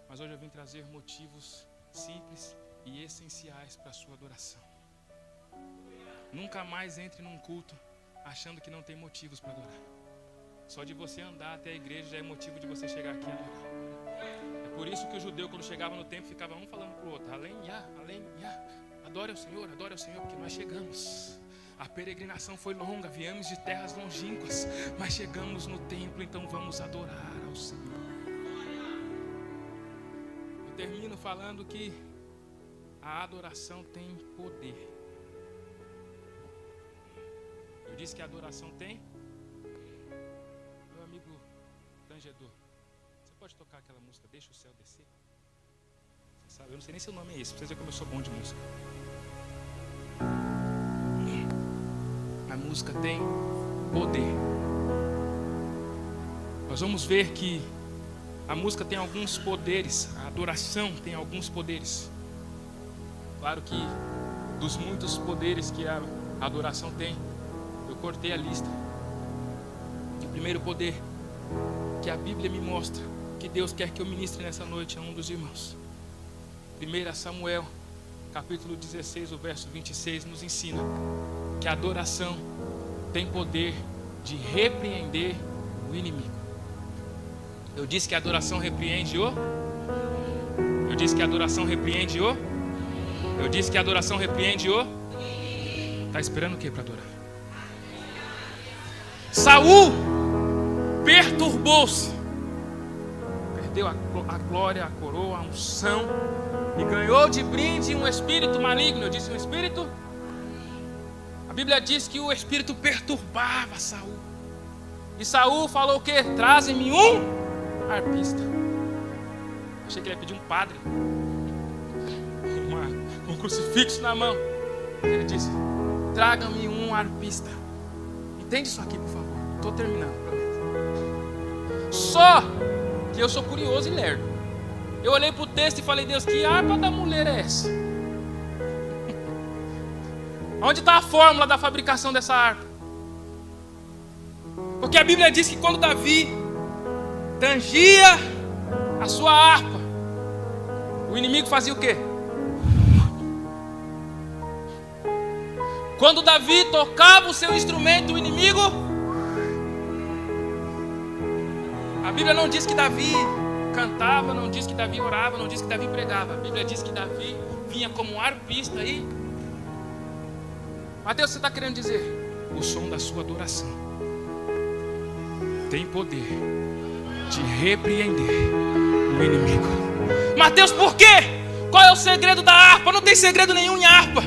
Mas hoje eu vim trazer motivos simples e essenciais para a sua adoração. Nunca mais entre num culto achando que não tem motivos para adorar. Só de você andar até a igreja já é motivo de você chegar aqui e adorar. É por isso que o judeu, quando chegava no templo, ficava um falando para o outro: aleluia, adore ao Senhor, porque nós chegamos. A peregrinação foi longa, viemos de terras longínquas, mas chegamos no templo, então vamos adorar ao Senhor. Eu termino falando que a adoração tem poder. Eu disse que a adoração tem. Meu amigo tangedor, você pode tocar aquela música Deixa o Céu Descer? Você sabe, eu não sei nem se o nome é esse, pra vocês verem como eu sou bom de música. A música tem poder. Nós vamos ver que a música tem alguns poderes, a adoração tem alguns poderes. Claro que dos muitos poderes que a adoração tem, eu cortei a lista. O primeiro poder que a Bíblia me mostra, que Deus quer que eu ministre nessa noite a um dos irmãos. 1 Samuel, capítulo 16, o verso 26, nos ensina que a adoração tem poder de repreender o inimigo. Eu disse que a adoração repreende o? Eu disse que a adoração repreende o? Eu disse que a adoração repreende o? Está esperando o que para adorar? Saul perturbou-se, perdeu a glória, a coroa, a unção, e ganhou de brinde um espírito maligno. Eu disse um espírito? A Bíblia diz que o espírito perturbava Saul. E Saul falou o quê? Trazem-me um arpista. Achei que ele ia pedir um padre, um crucifixo na mão. Ele disse: traga-me um arpista. Entende isso aqui, por favor. Estou terminando, prometo. Só que eu sou curioso e lerdo. Eu olhei para o texto e falei: Deus, que harpa da mulher é essa? Onde está a fórmula da fabricação dessa harpa? Porque a Bíblia diz que quando Davi tangia a sua harpa, o inimigo fazia o quê? Quando Davi tocava o seu instrumento, o inimigo... A Bíblia não diz que Davi cantava, não diz que Davi orava, não diz que Davi pregava. A Bíblia diz que Davi vinha como um arpista aí. Mateus, você está querendo dizer? O som da sua adoração tem poder de repreender o inimigo. Mateus, por quê? Qual é o segredo da harpa? Não tem segredo nenhum em harpa.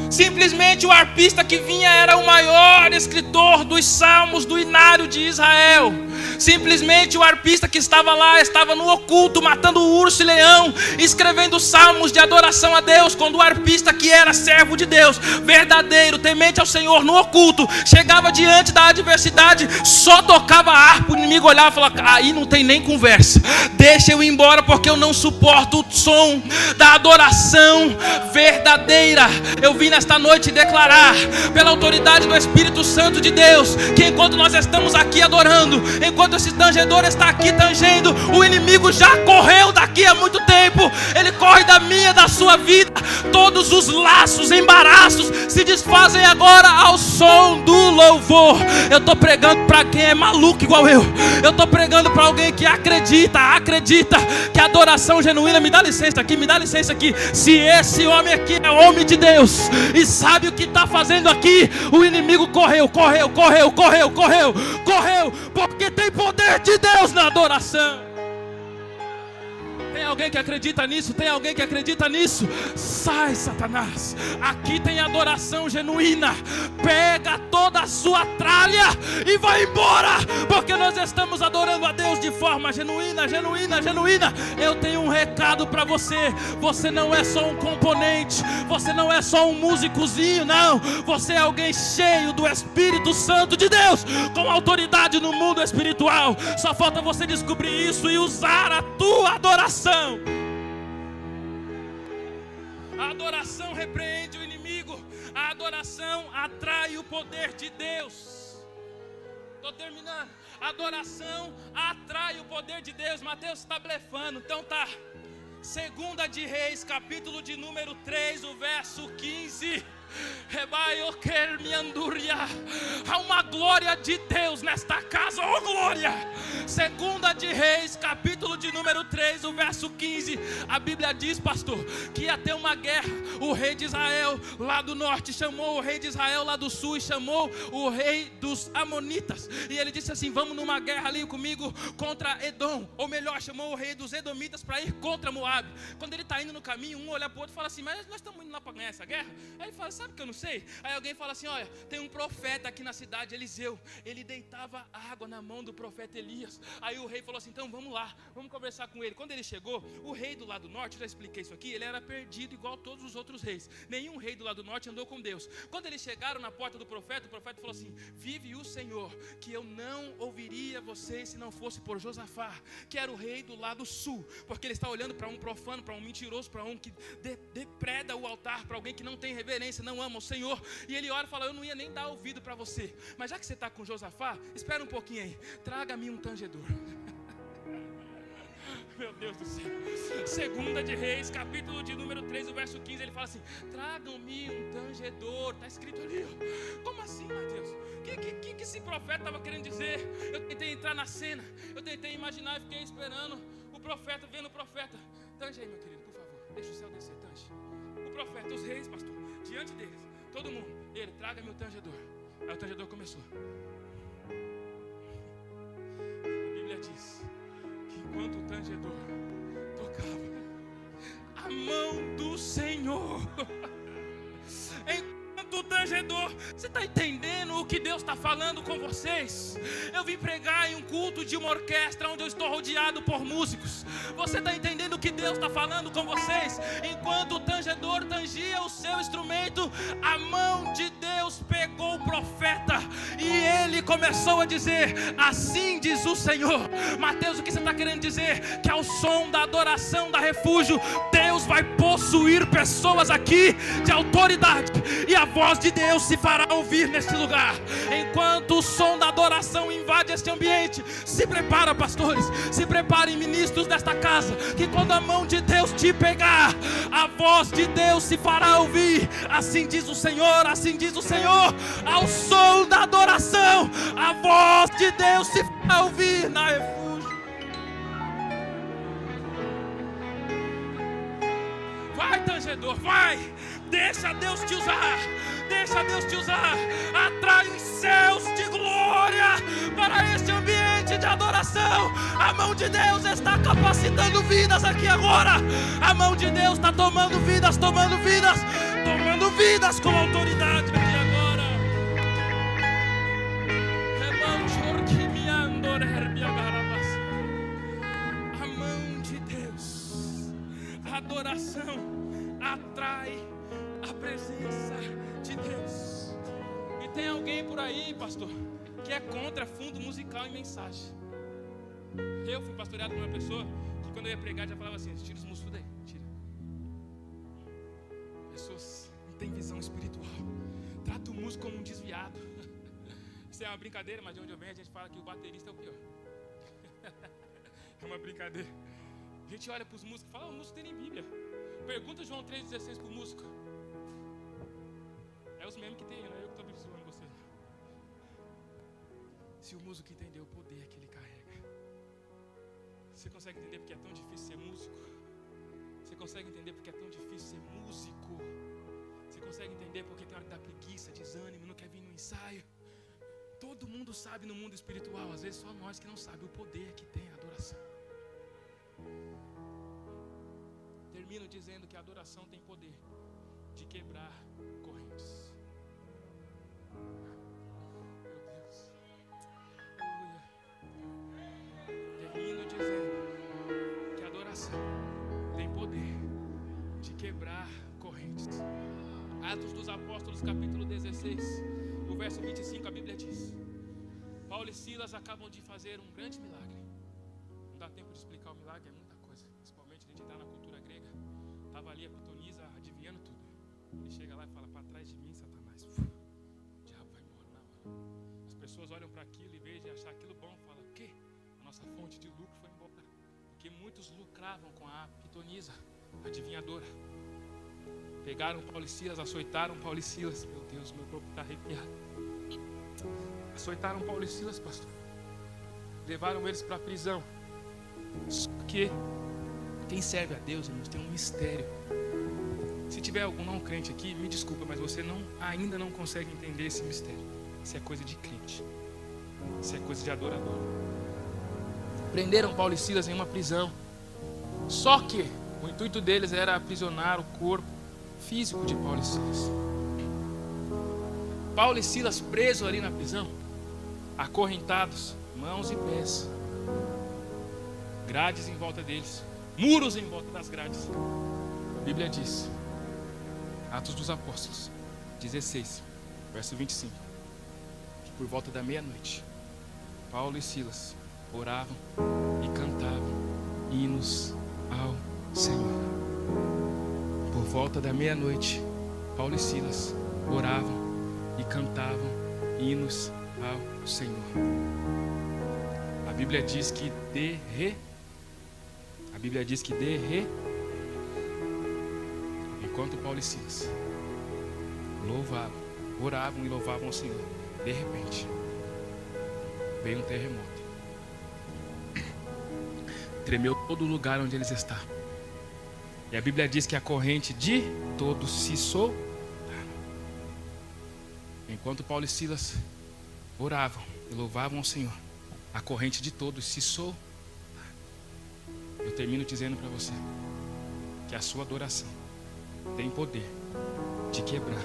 Simplesmente o arpista que vinha era o maior escritor dos salmos do inário de Israel. Simplesmente o arpista que estava lá, estava no oculto, matando urso e leão, escrevendo salmos de adoração a Deus. Quando o arpista que era servo de Deus, verdadeiro, temente ao Senhor, no oculto, chegava diante da adversidade, só tocava a harpa, o inimigo olhava e falava: aí não tem nem conversa, deixa eu ir embora, porque eu não suporto o som da adoração verdadeira. Eu vim nesta noite declarar, pela autoridade do Espírito Santo de Deus, que enquanto nós estamos aqui adorando, enquanto esse tangedor está aqui tangendo, o inimigo já correu daqui há muito tempo. Ele corre da minha, da sua vida. Todos os laços, embaraços se desfazem agora ao som do louvor. Eu estou pregando para quem é maluco igual eu. Eu estou pregando para alguém que acredita que a adoração genuína... Me dá licença aqui. Se esse homem aqui é homem de Deus e sabe o que está fazendo aqui, o inimigo correu, porque tem poder de Deus na adoração. Tem alguém que acredita nisso? Sai, Satanás. Aqui tem adoração genuína. Pega toda a sua tralha e vai embora, porque nós estamos adorando a Deus de forma genuína. Eu tenho um recado para você. Você não é só um componente, você não é só um músicozinho, não. Você é alguém cheio do Espírito Santo de Deus, com autoridade no mundo espiritual. Só falta você descobrir isso e usar a tua adoração. A adoração repreende o inimigo. A adoração atrai o poder de Deus. Estou terminando. A adoração atrai o poder de Deus. Mateus está blefando. Então tá. 2 de Reis, capítulo de número 3, o verso 15. Há uma glória de Deus nesta casa, oh glória! 2 de Reis, capítulo de número 3, o verso 15. A Bíblia diz, pastor, que ia ter uma guerra. O rei de Israel lá do norte chamou o rei de Israel lá do sul e chamou o rei dos amonitas. E ele disse assim: vamos numa guerra ali comigo contra Edom. Ou melhor, chamou o rei dos edomitas para ir contra Moabe. Quando ele está indo no caminho, um olha para o outro e fala assim: mas nós estamos indo lá para ganhar essa guerra? Aí ele fala: sabe que eu não sei? Aí alguém fala assim: olha, tem um profeta aqui na cidade, Eliseu. Ele deitava água na mão do profeta Elias. Aí o rei falou assim: então vamos lá, vamos conversar com ele. Quando ele chegou, o rei do lado norte, eu já expliquei isso aqui, ele era perdido igual todos os outros reis. Nenhum rei do lado norte andou com Deus. Quando eles chegaram na porta do profeta, o profeta falou assim: vive o Senhor, que eu não ouviria vocês se não fosse por Josafá, que era o rei do lado sul. Porque ele está olhando para um profano, para um mentiroso, para um que depreda o altar, para alguém que não tem reverência, não ama o Senhor. E ele ora e fala: eu não ia nem dar ouvido para você, mas já que você está com Josafá, espera um pouquinho aí, traga-me um tangedor. Meu Deus do céu. 2 de Reis, capítulo de número 3, o verso 15, ele fala assim: tragam-me um tangedor. Está escrito ali. Como assim, Mateus? O que esse profeta estava querendo dizer? Eu tentei entrar na cena, eu tentei imaginar e fiquei esperando o profeta, vendo o profeta. Tange aí, meu querido, por favor, deixa o céu descer, tange. O profeta, os reis, pastor, diante deles, todo mundo, ele, traga-me o tangedor. Aí o tangedor começou. A Bíblia diz que enquanto o tangedor tocava, a mão do Senhor, enquanto o tangedor tangedor. Você está entendendo o que Deus está falando com vocês? Eu vim pregar em um culto de uma orquestra onde eu estou rodeado por músicos. Você está entendendo o que Deus está falando com vocês? Enquanto o tangedor tangia o seu instrumento, a mão de Deus pegou o profeta e ele começou a dizer: assim diz o Senhor. Mateus, o que você está querendo dizer? Que ao som da adoração da Refúgio, Deus vai possuir pessoas aqui de autoridade, e a voz de Deus se fará ouvir neste lugar. Enquanto o som da adoração invade este ambiente, se prepara, pastores, se preparem, ministros desta casa, que quando a mão de Deus te pegar, a voz de Deus se fará ouvir. Assim diz o Senhor, assim diz o Senhor. Ao som da adoração, a voz de Deus se fará ouvir na Refúgio. Vai, tangedor, vai. Deixa Deus te usar. Deixa Deus te usar. Atrai os céus de glória para este ambiente de adoração. A mão de Deus está capacitando vidas aqui agora. A mão de Deus está tomando vidas com autoridade aqui agora. A mão de Deus, a adoração atrai a presença de Deus. E tem alguém por aí, pastor, que é contra fundo musical e mensagem. Eu fui pastoreado por uma pessoa que quando eu ia pregar já falava assim: tira os músicos daí, tira. Pessoas não têm visão espiritual, trata o músico como um desviado. Isso é uma brincadeira, mas de onde eu venho a gente fala que o baterista é o pior. É uma brincadeira. A gente olha para os músicos e fala: o músico tem nem Bíblia. Pergunta João 3,16 para o músico. É os mesmos que tem, não é eu que estou zoando você. Se o músico entender o poder que ele carrega, você consegue entender porque é tão difícil ser músico? Você consegue entender porque é tão difícil ser músico? Você consegue entender porque tem hora que dá preguiça, desânimo, não quer vir no ensaio? Todo mundo sabe no mundo espiritual, às vezes só nós que não sabemos o poder que tem a adoração. Termino dizendo que a adoração tem poder de quebrar correntes. Meu Deus. Aleluia. Termino dizendo que a adoração tem poder de quebrar correntes. Atos dos Apóstolos, capítulo 16, no verso 25, a Bíblia diz: Paulo e Silas acabam de fazer um grande milagre. Não dá tempo de explicar o milagre, é muita coisa. Principalmente a gente está na cultura grega. Estava ali a pitonisa adivinhando tudo. Ele chega lá e fala: para trás de mim, Satanás. O diabo vai embora na hora. As pessoas olham para aquilo e, em vez de achar aquilo bom, falam: o quê? A nossa fonte de lucro foi embora. Porque muitos lucravam com a pitonisa adivinhadora. Pegaram Paulo e Silas, açoitaram Paulo e Silas. Meu Deus, meu corpo está arrepiado. Açoitaram Paulo e Silas, pastor. Levaram eles para a prisão. Só que quem serve a Deus, irmãos, tem um mistério. Se tiver algum não crente aqui, me desculpa, mas você ainda não consegue entender esse mistério. Isso é coisa de crente. Isso é coisa de adorador. Prenderam Paulo e Silas em uma prisão. Só que o intuito deles era aprisionar o corpo físico de Paulo e Silas. Paulo e Silas presos ali na prisão, acorrentados, mãos e pés, grades em volta deles, muros em volta das grades. A Bíblia diz, Atos dos Apóstolos 16, verso 25, que por volta da meia-noite, Paulo e Silas oravam e cantavam hinos ao Senhor. Por volta da meia-noite, Paulo e Silas oravam e cantavam hinos ao Senhor. A Bíblia diz que enquanto Paulo e Silas oravam e louvavam ao Senhor, de repente veio um terremoto. Tremeu todo o lugar onde eles estavam. E a Bíblia diz que a corrente de todos se soltaram. Enquanto Paulo e Silas oravam e louvavam ao Senhor, a corrente de todos se soltaram. Eu termino dizendo para você que a sua adoração tem poder de quebrar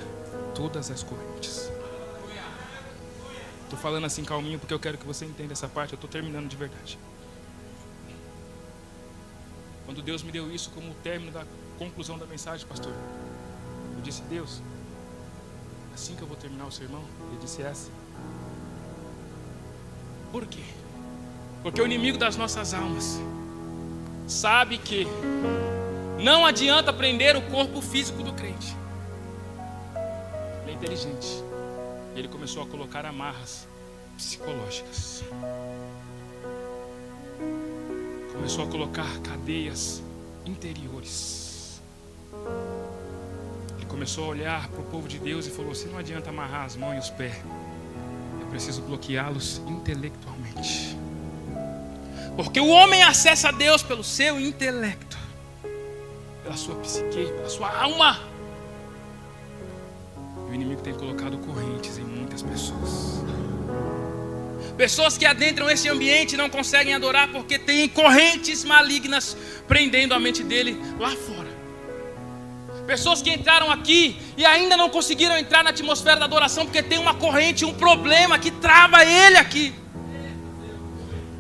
todas as correntes. Estou falando assim calminho porque eu quero que você entenda essa parte. Eu estou terminando de verdade. Quando Deus me deu isso como o término da conclusão da mensagem, pastor, eu disse: Deus, assim que eu vou terminar o sermão? Ele disse: essa. Por quê? Porque o inimigo das nossas almas sabe que não adianta prender o corpo físico do crente. Ele é inteligente. Ele começou a colocar amarras psicológicas. Começou a colocar cadeias interiores. Ele começou a olhar para o povo de Deus e falou assim: não adianta amarrar as mãos e os pés, eu preciso bloqueá-los intelectualmente. Porque o homem acessa a Deus pelo seu intelecto, pela sua psique, pela sua alma. E o inimigo tem colocado correntes em muitas pessoas. Pessoas que adentram esse ambiente não conseguem adorar porque tem correntes malignas prendendo a mente dele lá fora. Pessoas que entraram aqui e ainda não conseguiram entrar na atmosfera da adoração porque tem uma corrente, um problema que trava ele aqui.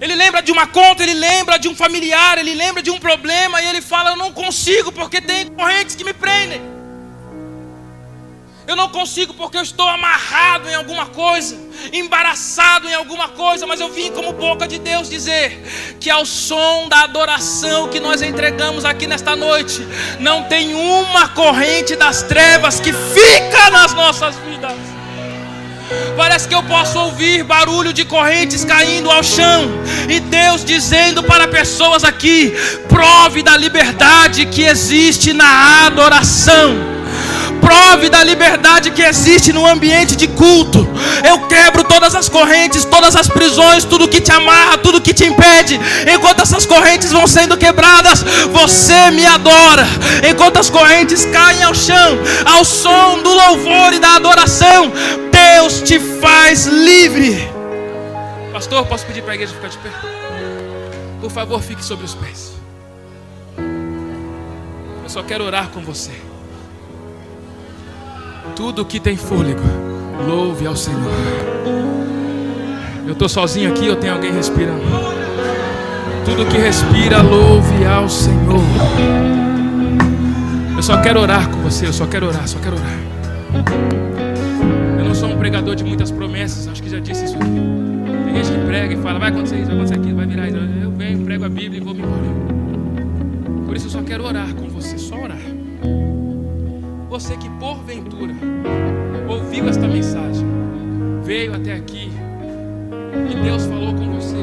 Ele lembra de uma conta, ele lembra de um familiar, ele lembra de um problema e ele fala: eu não consigo porque tem correntes que me prendem. Eu não consigo porque eu estou amarrado em alguma coisa, embaraçado em alguma coisa. Mas eu vim como boca de Deus dizer que ao som da adoração que nós entregamos aqui nesta noite, não tem uma corrente das trevas que fica nas nossas vidas. Parece que eu posso ouvir barulho de correntes caindo ao chão e Deus dizendo para pessoas aqui: prove da liberdade que existe na adoração. Prove da liberdade que existe no ambiente de culto. Eu quebro todas as correntes, todas as prisões, tudo que te amarra, tudo que te impede. Enquanto essas correntes vão sendo quebradas, você me adora. Enquanto as correntes caem ao chão, ao som do louvor e da adoração, Deus te faz livre. Pastor, posso pedir para a igreja ficar de pé? Por favor, fique sobre os pés. Eu só quero orar com você. Tudo que tem fôlego, louve ao Senhor. Eu estou sozinho aqui ou tem alguém respirando? Tudo que respira, louve ao Senhor. Eu só quero orar com você, eu só quero orar. Eu não sou um pregador de muitas promessas, acho que já disse isso aqui. Tem gente que prega e fala: vai acontecer isso, vai acontecer aquilo, vai virar isso. Eu venho, prego a Bíblia e vou me embora. Por isso eu só quero orar com você, só orar. Você que porventura ouviu esta mensagem, veio até aqui e Deus falou com você.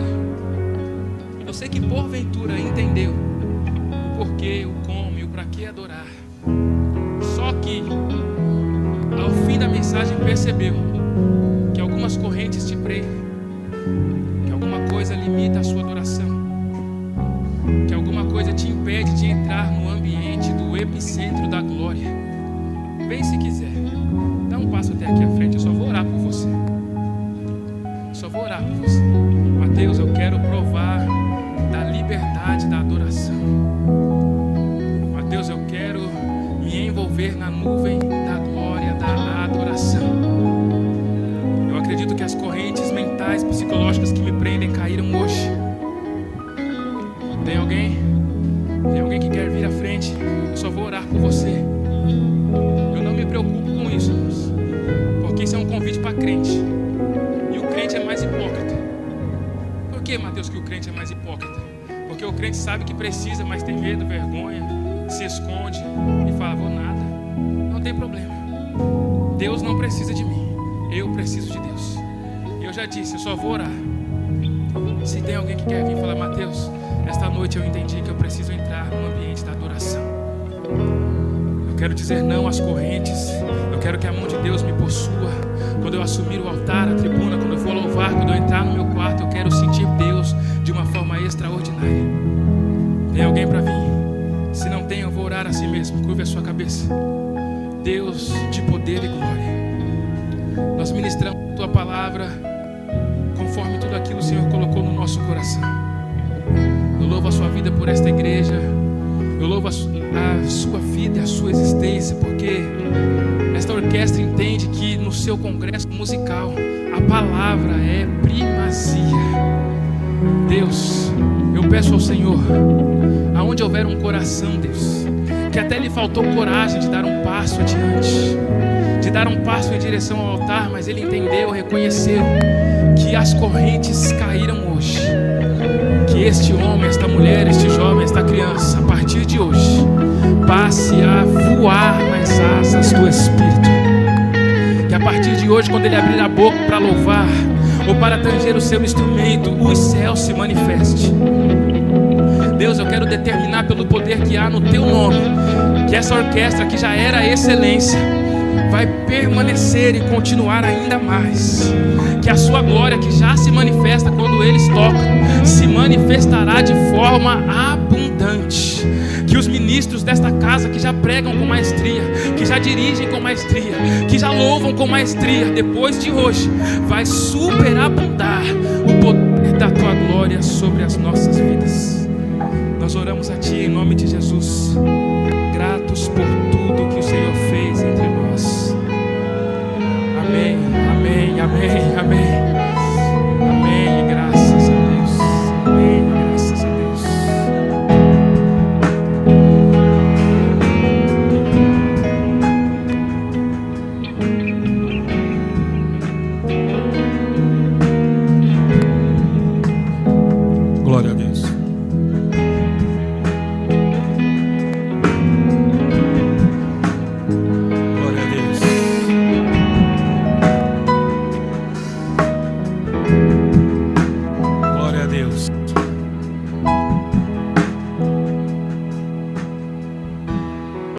Você que porventura entendeu o porquê, o como e o para que adorar. Só que ao fim da mensagem percebeu que algumas correntes te prendem, que alguma coisa limita a sua adoração, que alguma coisa te impede de entrar no ambiente do epicentro da glória. Vem se quiser, dá um passo até aqui à frente, eu só vou orar por você. Mateus, eu quero provar da liberdade da adoração. Mateus, eu quero me envolver na nuvem da glória da adoração. Eu acredito que as correntes mentais, psicológicas que me prendem caíram hoje. Tem alguém que quer vir à frente? Eu só vou orar por você. Eu não me preocupo com isso, irmãos, porque isso é um convite para crente. E o crente é mais hipócrita. Por que, Mateus, que o crente é mais hipócrita? Porque o crente sabe que precisa, mas tem medo, vergonha, se esconde e fala: vou nada. Não tem problema. Deus não precisa de mim, eu preciso de Deus. E eu já disse, eu só vou orar. Se tem alguém que quer vir falar: Mateus, esta noite eu entendi que eu preciso entrar no ambiente da adoração. Eu quero dizer não às correntes. Eu quero que a mão de Deus me possua. Quando eu assumir o altar, a tribuna, quando eu for louvar, quando eu entrar no meu quarto, eu quero sentir Deus de uma forma extraordinária. Tem alguém para vir? Se não tem, eu vou orar a si mesmo. Curve a sua cabeça. Deus de poder e glória, nós ministramos a tua palavra conforme tudo aquilo o Senhor colocou no nosso coração. Eu louvo a sua vida por esta igreja. Eu louvo a sua vida e a sua existência, porque esta orquestra entende que no seu congresso musical a palavra é primazia. Deus, eu peço ao Senhor, aonde houver um coração, Deus, que até lhe faltou coragem de dar um passo adiante, de dar um passo em direção ao altar, mas ele entendeu, reconheceu que as correntes caíram hoje, que este homem, esta mulher, este jovem, esta criança, a partir de hoje, passe a voar nas asas do Espírito. Que a partir de hoje, quando ele abrir a boca para louvar ou para tanger o seu instrumento, os céus se manifestem. Deus, eu quero determinar pelo poder que há no teu nome, que essa orquestra que já era excelência vai permanecer e continuar ainda mais. Que a sua glória, que já se manifesta quando eles tocam, se manifestará de forma abundante. Que os ministros desta casa, que já pregam com maestria, que já dirigem com maestria, que já louvam com maestria, depois de hoje vai superabundar o poder da tua glória sobre as nossas vidas. Nós oramos a ti em nome de Jesus.